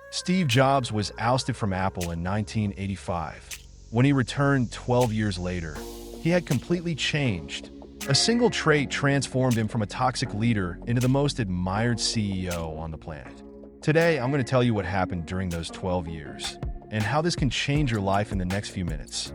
Steve Jobs was ousted from Apple in 1985. When he returned 12 years later, he had completely changed. A single trait transformed him from a toxic leader into the most admired CEO on the planet. Today, I'm going to tell you what happened during those 12 years and how this can change your life in the next few minutes.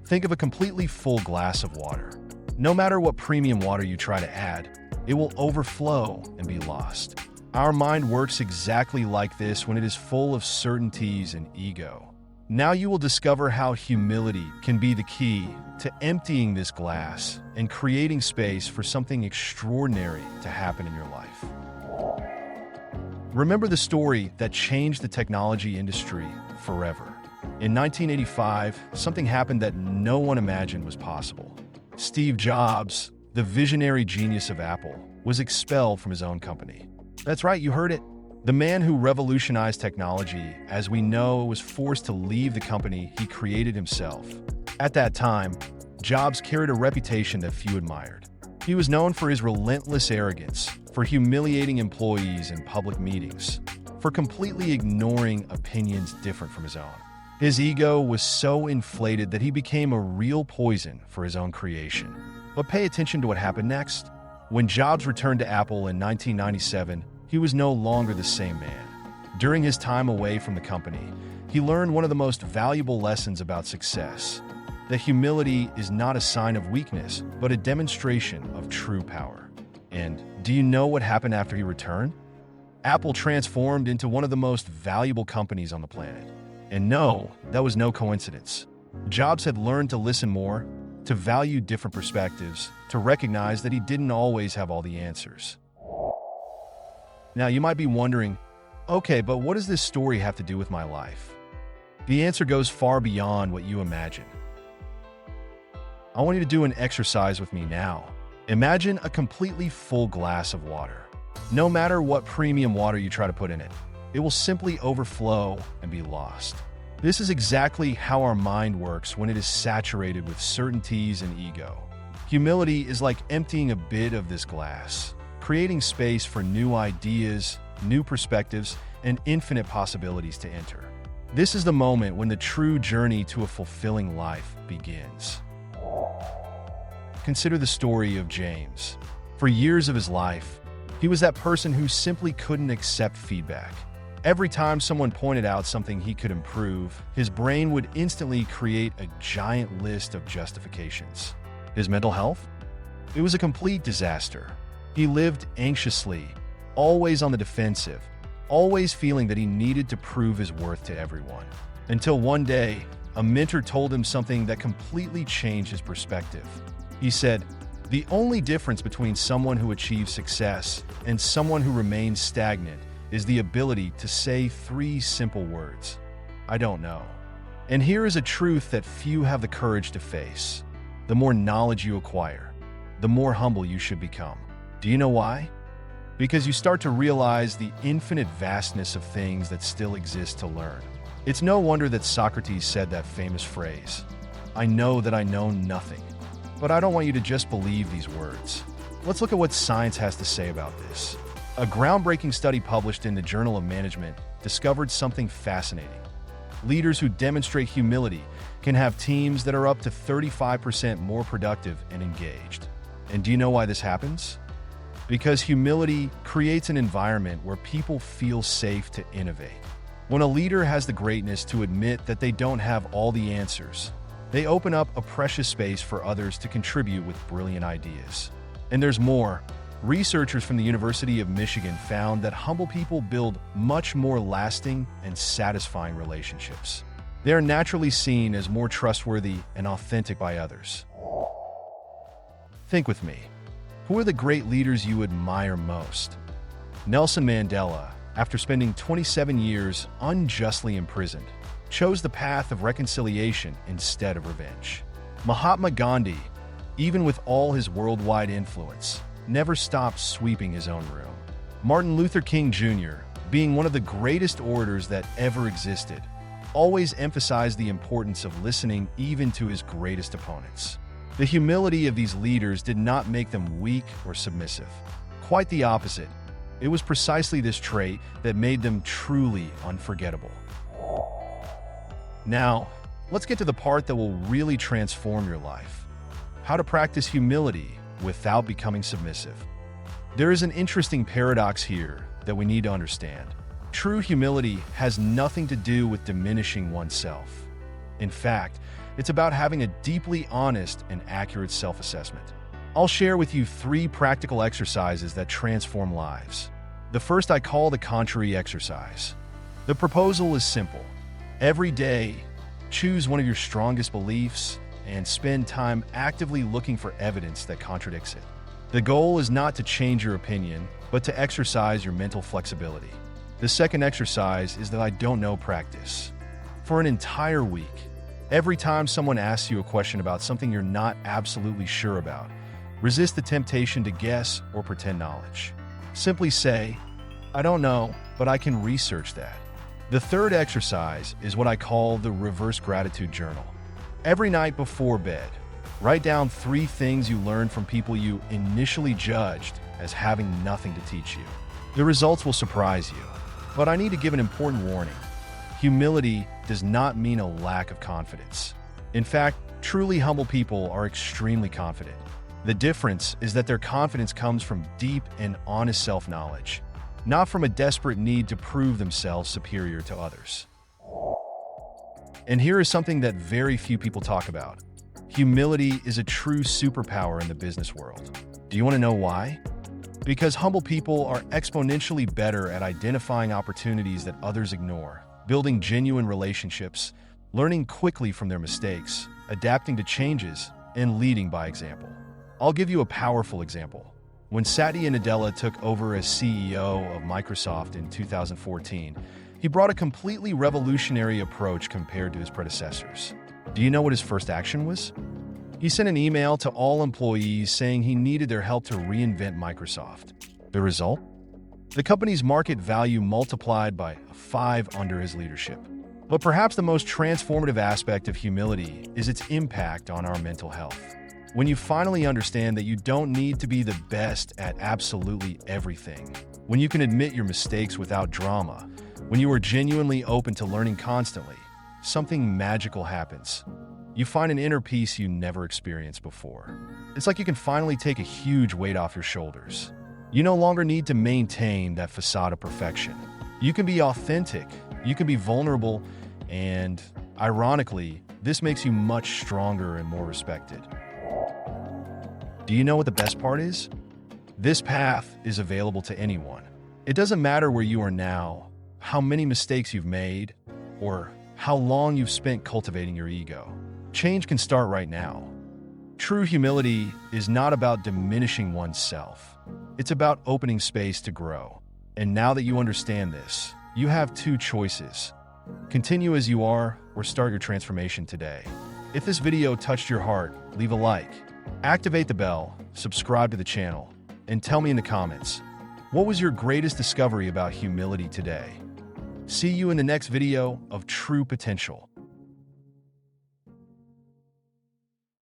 Think of a completely full glass of water. No matter what premium water you try to add, it will overflow and be lost. Our mind works exactly like this when it is full of certainties and ego. Now you will discover how humility can be the key to emptying this glass and creating space for something extraordinary to happen in your life. Remember the story that changed the technology industry forever. In 1985, something happened that no one imagined was possible. Steve Jobs, the visionary genius of Apple, was expelled from his own company. That's right, you heard it. The man who revolutionized technology, as we know, was forced to leave the company he created himself. At that time, Jobs carried a reputation that few admired. He was known for his relentless arrogance, for humiliating employees in public meetings, for completely ignoring opinions different from his own. His ego was so inflated that he became a real poison for his own creation. But pay attention to what happened next. When Jobs returned to Apple in 1997, he was no longer the same man. During his time away from the company, he learned one of the most valuable lessons about success: that humility is not a sign of weakness, but a demonstration of true power. And do you know what happened after he returned? Apple transformed into one of the most valuable companies on the planet. And no, that was no coincidence. Jobs had learned to listen more, to value different perspectives, to recognize that he didn't always have all the answers. Now, you might be wondering, okay, but what does this story have to do with my life? The answer goes far beyond what you imagine. I want you to do an exercise with me now. Imagine a completely full glass of water. No matter what premium water you try to put in it, it will simply overflow and be lost. This is exactly how our mind works when it is saturated with certainties and ego. Humility is like emptying a bit of this glass, creating space for new ideas, new perspectives, and infinite possibilities to enter. This is the moment when the true journey to a fulfilling life begins. Consider the story of James. For years of his life, he was that person who simply couldn't accept feedback. Every time someone pointed out something he could improve, his brain would instantly create a giant list of justifications. His mental health? It was a complete disaster. He lived anxiously, always on the defensive, always feeling that he needed to prove his worth to everyone. Until one day, a mentor told him something that completely changed his perspective. He said, "The only difference between someone who achieves success and someone who remains stagnant is the ability to say 3 simple words. I don't know." And here is a truth that few have the courage to face. The more knowledge you acquire, the more humble you should become. Do you know why? Because you start to realize the infinite vastness of things that still exist to learn. It's no wonder that Socrates said that famous phrase, "I know that I know nothing." But I don't want you to just believe these words. Let's look at what science has to say about this. A groundbreaking study published in the Journal of Management discovered something fascinating. Leaders who demonstrate humility can have teams that are up to 35% more productive and engaged. And do you know why this happens? Because humility creates an environment where people feel safe to innovate. When a leader has the greatness to admit that they don't have all the answers, they open up a precious space for others to contribute with brilliant ideas. And there's more. Researchers from the University of Michigan found that humble people build much more lasting and satisfying relationships. They are naturally seen as more trustworthy and authentic by others. Think with me. Who are the great leaders you admire most? Nelson Mandela, after spending 27 years unjustly imprisoned, chose the path of reconciliation instead of revenge. Mahatma Gandhi, even with all his worldwide influence, never stopped sweeping his own room. Martin Luther King Jr., being one of the greatest orators that ever existed, always emphasized the importance of listening even to his greatest opponents. The humility of these leaders did not make them weak or submissive. Quite the opposite. It was precisely this trait that made them truly unforgettable. Now, let's get to the part that will really transform your life. How to practice humility without becoming submissive. There is an interesting paradox here that we need to understand. True humility has nothing to do with diminishing oneself. In fact, it's about having a deeply honest and accurate self-assessment. I'll share with you 3 practical exercises that transform lives. The first I call the contrary exercise. The proposal is simple. Every day, choose one of your strongest beliefs and spend time actively looking for evidence that contradicts it. The goal is not to change your opinion, but to exercise your mental flexibility. The second exercise is the I don't know practice. For an entire week, every time someone asks you a question about something you're not absolutely sure about, resist the temptation to guess or pretend knowledge. Simply say, I don't know, but I can research that. The third exercise is what I call the reverse gratitude journal. Every night before bed, write down 3 things you learned from people you initially judged as having nothing to teach you. The results will surprise you, but I need to give an important warning. Humility does not mean a lack of confidence. In fact, truly humble people are extremely confident. The difference is that their confidence comes from deep and honest self-knowledge, not from a desperate need to prove themselves superior to others. And here is something that very few people talk about. Humility is a true superpower in the business world. Do you want to know why? Because humble people are exponentially better at identifying opportunities that others ignore, building genuine relationships, learning quickly from their mistakes, adapting to changes, and leading by example. I'll give you a powerful example. When Satya Nadella took over as CEO of Microsoft in 2014, he brought a completely revolutionary approach compared to his predecessors. Do you know what his first action was? He sent an email to all employees saying he needed their help to reinvent Microsoft. The result? The company's market value multiplied by 5 under his leadership. But perhaps the most transformative aspect of humility is its impact on our mental health. When you finally understand that you don't need to be the best at absolutely everything, when you can admit your mistakes without drama, when you are genuinely open to learning constantly, something magical happens. You find an inner peace you never experienced before. It's like you can finally take a huge weight off your shoulders. You no longer need to maintain that facade of perfection. You can be authentic, you can be vulnerable, and ironically, this makes you much stronger and more respected. Do you know what the best part is? This path is available to anyone. It doesn't matter where you are now, how many mistakes you've made, or how long you've spent cultivating your ego. Change can start right now. True humility is not about diminishing oneself. It's about opening space to grow. And now that you understand this, you have 2 choices. Continue as you are or start your transformation today. If this video touched your heart, leave a like. Activate the bell, subscribe to the channel, and tell me in the comments, what was your greatest discovery about humility today? See you in the next video of True Potential.